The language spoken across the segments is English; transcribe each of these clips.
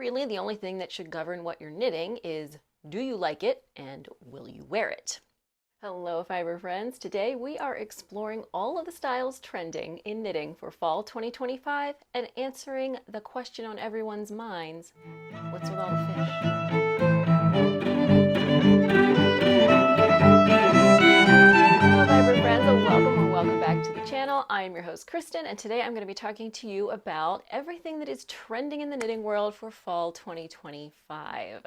Really, the only thing that should govern what you're knitting is, do you like it and will you wear it? Hello, fiber friends. Today we are exploring all of the styles trending in knitting for fall 2025 and answering the question on everyone's minds, what's with all the fish? Hello, fiber friends, and welcome back to the channel. I am your host, Kristen, and today I'm going to be talking to you about everything that is trending in the knitting world for fall 2025.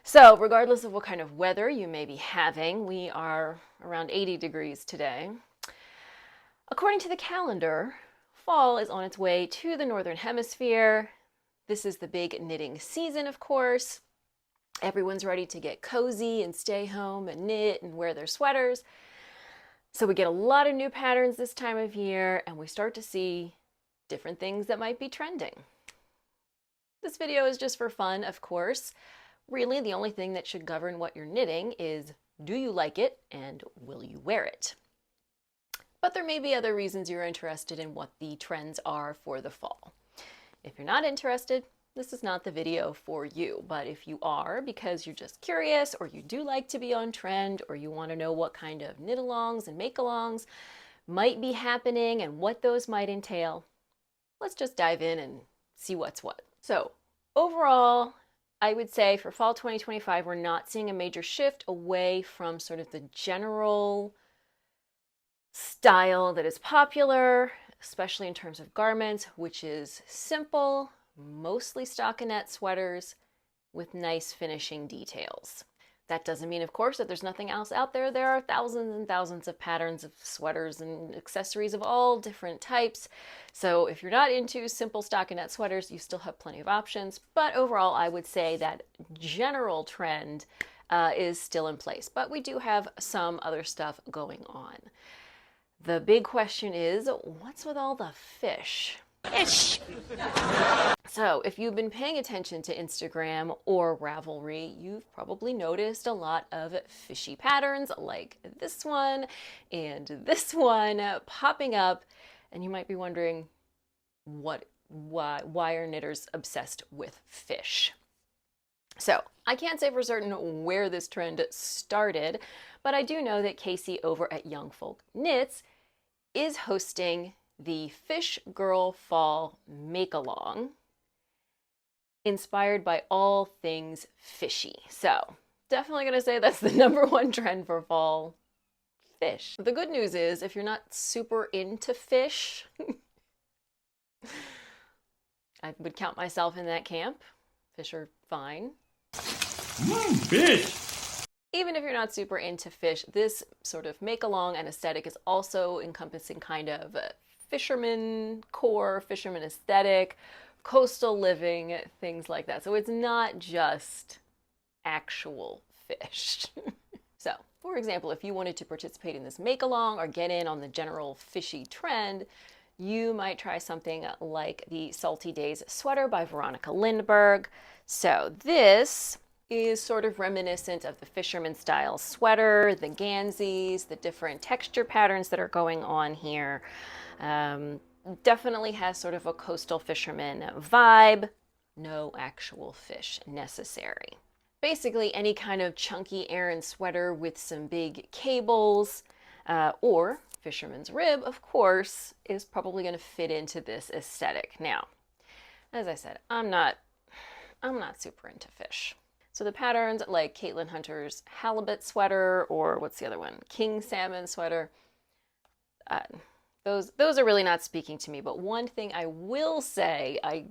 So regardless of what kind of weather you may be having, we are around 80 degrees today. According to the calendar, fall is on its way to the Northern Hemisphere. This is the big knitting season, of course. Everyone's ready to get cozy and stay home and knit and wear their sweaters. So we get a lot of new patterns this time of year, and we start to see different things that might be trending. This video is just for fun, of course. Really, the only thing that should govern what you're knitting is, do you like it and will you wear it? But there may be other reasons you're interested in what the trends are for the fall. If you're not interested, this is not the video for you. But if you are, because you're just curious, or you do like to be on trend, or you want to know what kind of knit-alongs and make-alongs might be happening and what those might entail, let's just dive in and see what's what. So overall, I would say for fall 2025, we're not seeing a major shift away from sort of the general style that is popular, especially in terms of garments, which is simple, mostly stockinette sweaters with nice finishing details. That doesn't mean, of course, that there's nothing else out there. There are thousands and thousands of patterns of sweaters and accessories of all different types. So if you're not into simple stockinette sweaters, you still have plenty of options. But overall, I would say that general trend is still in place. But we do have some other stuff going on. The big question is, what's with all the fish? Fish! So if you've been paying attention to Instagram or Ravelry, you've probably noticed a lot of fishy patterns like this one and this one popping up, and you might be wondering why are knitters obsessed with fish? So I can't say for certain where this trend started, but I do know that Casey over at Young Folk Knits is hosting the Fish Girl Fall Make-Along, inspired by all things fishy. So definitely gonna say that's the #1 trend for fall: fish. The good news is, if you're not super into fish, I would count myself in that camp. Fish are fine. Fish! Even if you're not super into fish, this sort of make-along and aesthetic is also encompassing kind of fisherman core, fisherman aesthetic, coastal living, things like that. So it's not just actual fish. So, for example, if you wanted to participate in this make-along or get in on the general fishy trend, you might try something like the Salty Days sweater by Veronica Lindberg. So this is sort of reminiscent of the fisherman style sweater, the ganzis, the different texture patterns that are going on here. Definitely has sort of a coastal fisherman vibe. No actual fish necessary. Basically, any kind of chunky Aran sweater with some big cables, or fisherman's rib, of course, is probably going to fit into this aesthetic. Now, as I said, I'm not super into fish. So the patterns like Caitlin Hunter's halibut sweater, or what's the other one? King salmon sweater. Those are really not speaking to me. But one thing I will say I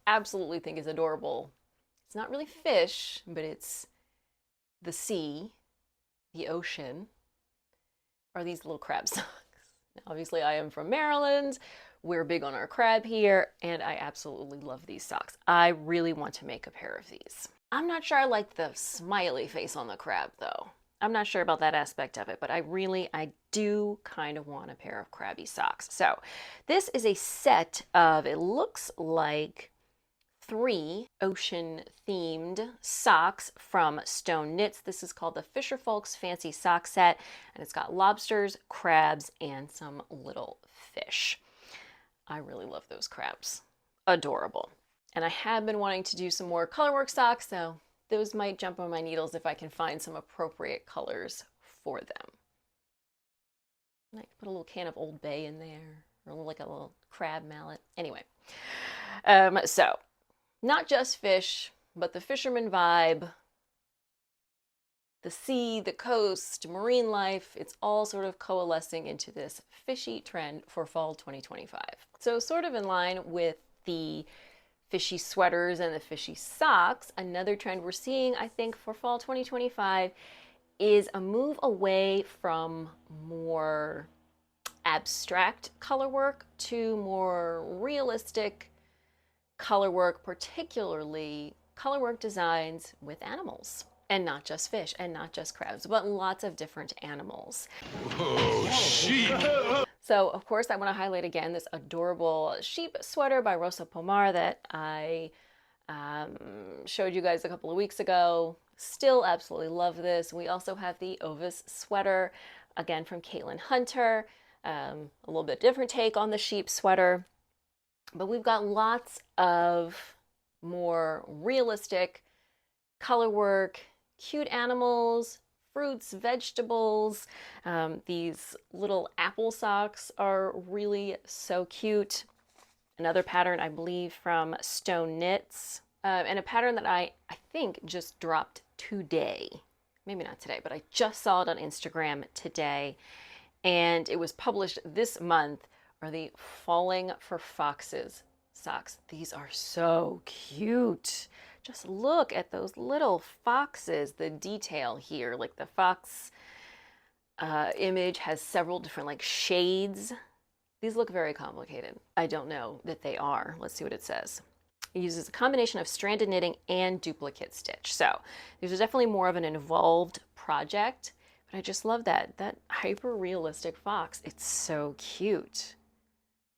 absolutely think is adorable. It's not really fish, but it's the sea, the ocean, are these little crab socks. Now, obviously, I am from Maryland. We're big on our crab here, and I absolutely love these socks. I really want to make a pair of these. I'm not sure I like the smiley face on the crab, though. I'm not sure about that aspect of it, but I do kind of want a pair of crabby socks. So this is a set of, it looks like 3 ocean-themed socks from Stone Knits. This is called the Fisher Folks Fancy Sock Set, and it's got lobsters, crabs, and some little fish. I really love those crabs. Adorable. And I have been wanting to do some more colorwork socks, so those might jump on my needles if I can find some appropriate colors for them. I could put a little can of Old Bay in there, or like a little crab mallet. Anyway, so not just fish, but the fisherman vibe, the sea, the coast, marine life, it's all sort of coalescing into this fishy trend for fall 2025. So sort of in line with the fishy sweaters and the fishy socks, another trend we're seeing, I think, for fall 2025 is a move away from more abstract color work to more realistic color work, particularly color work designs with animals. And not just fish and not just crabs, but lots of different animals. Oh, sheep! So, of course, I want to highlight again this adorable sheep sweater by Rosa Pomar that I showed you guys a couple of weeks ago. Still absolutely love this. We also have the Ovis sweater, again from Caitlin Hunter. A little bit different take on the sheep sweater. But we've got lots of more realistic color work, cute animals, fruits, vegetables. These little apple socks are really so cute. Another pattern, I believe, from Stone Knits, and a pattern that I think just dropped today. Maybe not today, but I just saw it on Instagram today, and it was published this month, are the Falling for Foxes socks. These are so cute. Just look at those little foxes, the detail here, like the fox image has several different like shades. These look very complicated. I don't know that they are. Let's see what it says. It uses a combination of stranded knitting and duplicate stitch. So these are definitely more of an involved project, but I just love that hyper realistic fox. It's so cute.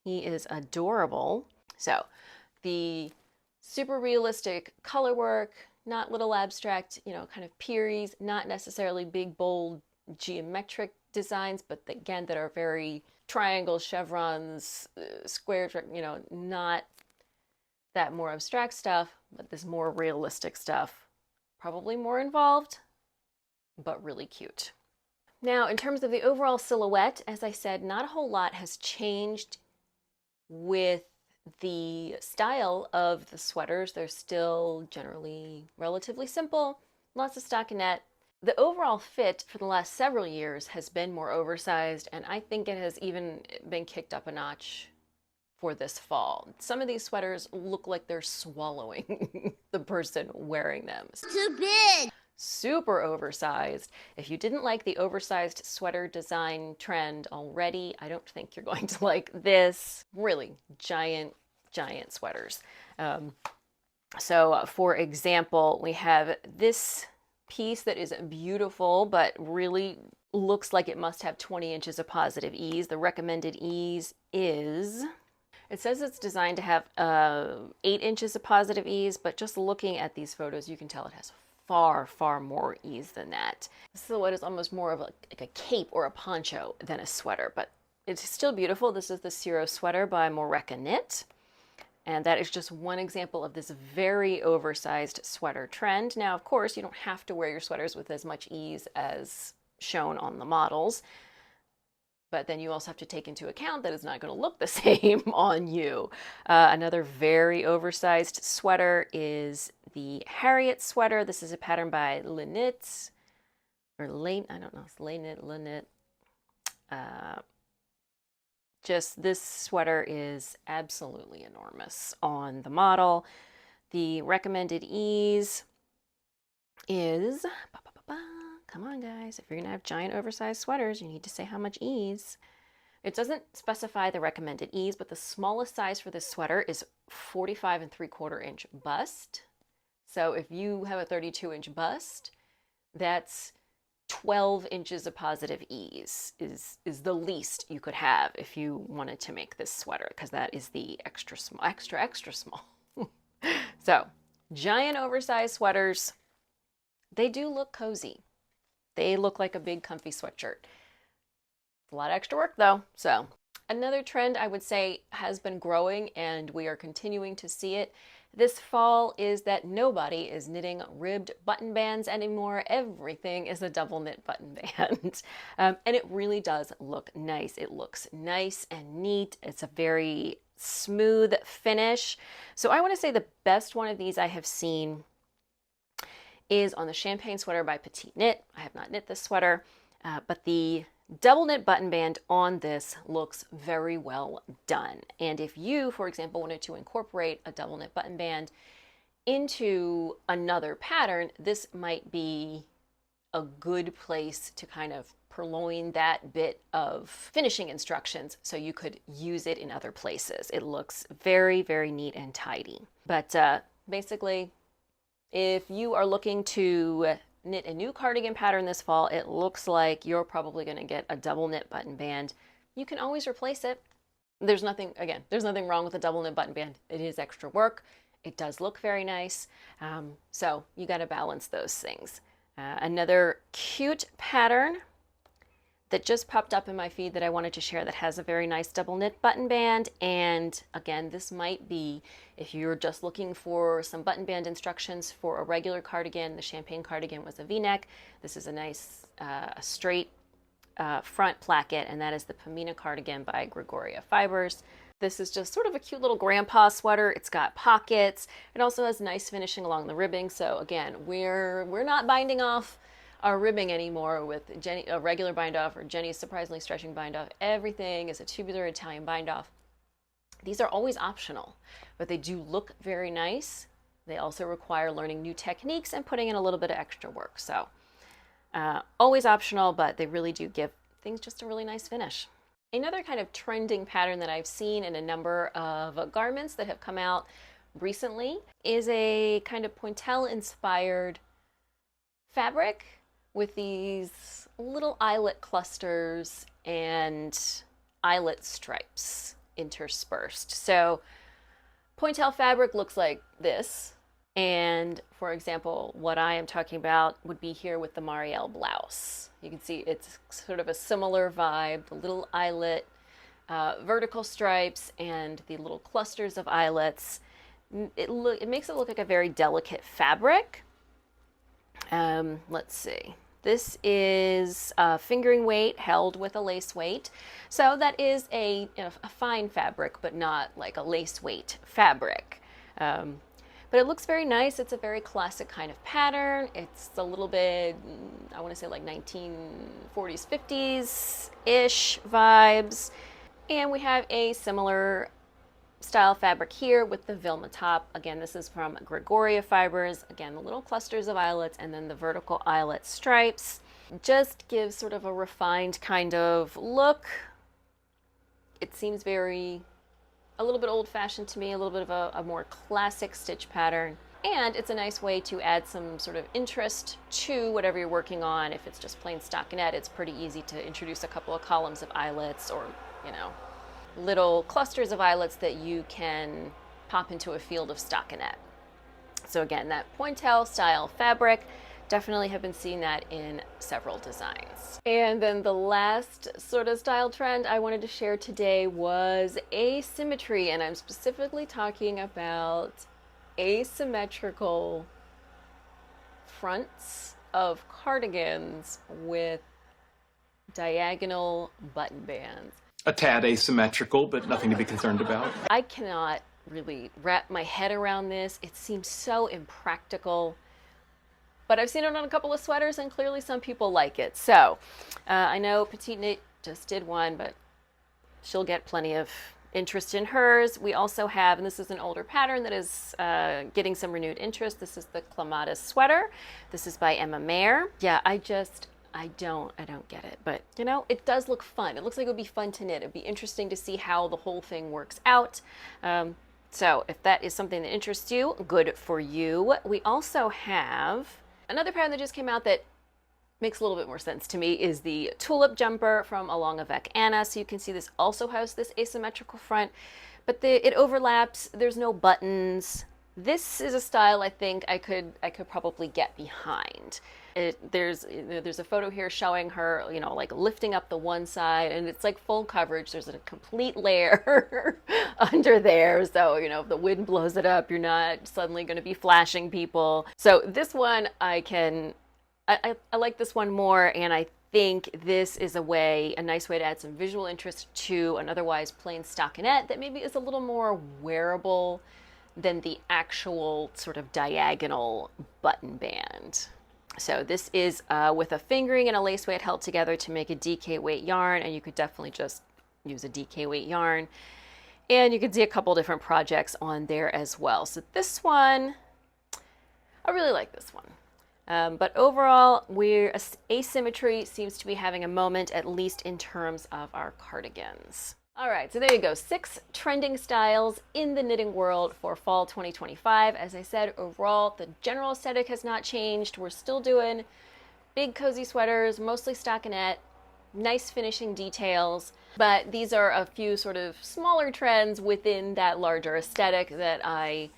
He is adorable. So the super realistic color work, not little abstract, kind of pieris, not necessarily big, bold, geometric designs, but again, that are very triangles, chevrons, squares, not that more abstract stuff, but this more realistic stuff. Probably more involved, but really cute. Now, in terms of the overall silhouette, as I said, not a whole lot has changed with the style of the sweaters. They're still generally relatively simple, lots of stockinette. The overall fit for the last several years has been more oversized, and I think it has even been kicked up a notch for this fall. Some of these sweaters look like they're swallowing the person wearing them. Too big! Super oversized. If you didn't like the oversized sweater design trend already, I don't think you're going to like this. Really giant sweaters. So for example, we have this piece that is beautiful, but really looks like it must have 20 inches of positive ease. The recommended ease is, it says it's designed to have 8 inches of positive ease, but just looking at these photos, you can tell it has far more ease than that. The silhouette is almost more of like a cape or a poncho than a sweater, but it's still beautiful. This is the Ciro sweater by Moreka Knit. And that is just one example of this very oversized sweater trend. Now, of course, you don't have to wear your sweaters with as much ease as shown on the models, but then you also have to take into account that it's not going to look the same on you. Another very oversized sweater is the Harriet sweater. This is a pattern by Lenit, or Lane, I don't know, it's Lenit. Just this sweater is absolutely enormous on the model. The recommended ease is, come on guys, if you're gonna have giant oversized sweaters, you need to say how much ease. It doesn't specify the recommended ease, but the smallest size for this sweater is 45 3/4 inch bust. So if you have a 32-inch bust, that's 12 inches of positive ease is the least you could have if you wanted to make this sweater, because that is the extra small. So giant oversized sweaters, they do look cozy. They look like a big comfy sweatshirt. It's a lot of extra work though. So another trend I would say has been growing, and we are continuing to see it, this fall is that nobody is knitting ribbed button bands anymore. Everything is a double knit button band. And it really does look nice. It looks nice and neat. It's a very smooth finish. So I want to say the best one of these I have seen is on the Champagne sweater by Petite Knit. I have not knit this sweater, but the double knit button band on this looks very well done. And if you, for example, wanted to incorporate a double knit button band into another pattern, this might be a good place to kind of purloin that bit of finishing instructions so you could use it in other places. It looks very, very neat and tidy. But basically, if you are looking to knit a new cardigan pattern this fall, it looks like you're probably going to get a double knit button band. You can always replace it. There's nothing wrong with a double knit button band. It is extra work. It does look very nice. So you got to balance those things. Another cute pattern that just popped up in my feed that I wanted to share that has a very nice double knit button band. And again, this might be, if you're just looking for some button band instructions for a regular cardigan, the Champagne cardigan was a V-neck. This is a nice straight front placket, and that is the Pamina cardigan by Gregoria Fibers. This is just sort of a cute little grandpa sweater. It's got pockets. It also has nice finishing along the ribbing. So again, we're not binding off our ribbing anymore with Jenny, a regular bind off, or Jenny's surprisingly stretching bind off. Everything is a tubular Italian bind off. These are always optional, but they do look very nice. They also require learning new techniques and putting in a little bit of extra work. So always optional, but they really do give things just a really nice finish. Another kind of trending pattern that I've seen in a number of garments that have come out recently is a kind of Pointelle inspired fabric with these little eyelet clusters and eyelet stripes interspersed. So Pointelle fabric looks like this. And for example, what I am talking about would be here with the Marielle blouse. You can see it's sort of a similar vibe, the little eyelet, vertical stripes, and the little clusters of eyelets. It makes it look like a very delicate fabric. Let's see. This is a fingering weight held with a lace weight. So that is a fine fabric, but not like a lace weight fabric. But it looks very nice. It's a very classic kind of pattern. It's a little bit, I want to say like 1940s, 50s-ish vibes. And we have a similar style fabric here with the Vilma top. Again, this is from Gregoria Fibers. Again, the little clusters of eyelets and then the vertical eyelet stripes. Just gives sort of a refined kind of look. It seems a little bit old-fashioned to me, a little bit of a more classic stitch pattern. And it's a nice way to add some sort of interest to whatever you're working on. If it's just plain stockinette, it's pretty easy to introduce a couple of columns of eyelets or, little clusters of eyelets that you can pop into a field of stockinette. So again, that Pointelle style fabric, definitely have been seeing that in several designs. And then the last sort of style trend I wanted to share today was asymmetry, and I'm specifically talking about asymmetrical fronts of cardigans with diagonal button bands. A tad asymmetrical, but nothing to be concerned about. I cannot really wrap my head around this. It seems so impractical, but I've seen it on a couple of sweaters and clearly some people like it. So I know Petite Knit just did one, but she'll get plenty of interest in hers. We also have, and this is an older pattern that is getting some renewed interest. This is the Clematis sweater. This is by Emma Mayer. Yeah, I don't get it, but it does look fun. It looks like it would be fun to knit. It'd be interesting to see how the whole thing works out. So if that is something that interests you, good for you. We also have another pattern that just came out that makes a little bit more sense to me is the tulip jumper from Along Avec Anna. So you can see this also has this asymmetrical front, but it overlaps. There's no buttons. This is a style I think I could probably get behind. There's a photo here showing her, like lifting up the one side, and it's like full coverage. There's a complete layer under there, so if the wind blows it up, you're not suddenly going to be flashing people. So this one I like this one more, and I think this is a nice way to add some visual interest to an otherwise plain stockinette that maybe is a little more wearable than the actual sort of diagonal button band. So this is with a fingering and a lace weight held together to make a DK weight yarn, and you could definitely just use a DK weight yarn. And you can see a couple different projects on there as well. So this one, I really like this one. But overall, asymmetry seems to be having a moment, at least in terms of our cardigans. All right, so there you go. 6 trending styles in the knitting world for fall 2025. As I said, overall, the general aesthetic has not changed. We're still doing big cozy sweaters, mostly stockinette, nice finishing details. But these are a few sort of smaller trends within that larger aesthetic that I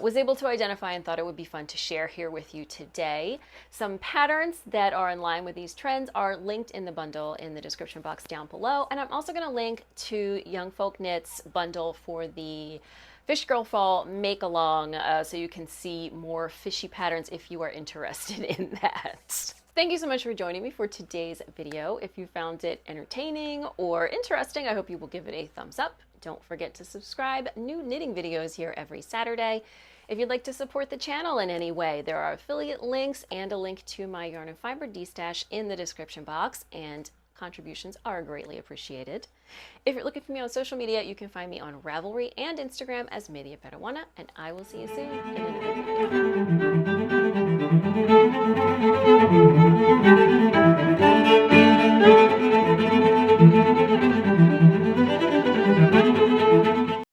was able to identify and thought it would be fun to share here with you today. Some patterns that are in line with these trends are linked in the bundle in the description box down below. And I'm also going to link to Young Folk Knits bundle for the Fish Girl Fall Make Along so you can see more fishy patterns if you are interested in that. Thank you so much for joining me for today's video. If you found it entertaining or interesting, I hope you will give it a thumbs up. Don't forget to subscribe. New knitting videos here every Saturday. If you'd like to support the channel in any way, there are affiliate links and a link to my yarn and fiber D-stash in the description box, and contributions are greatly appreciated. If you're looking for me on social media, you can find me on Ravelry and Instagram as Media Peruana, and I will see you soon in another video.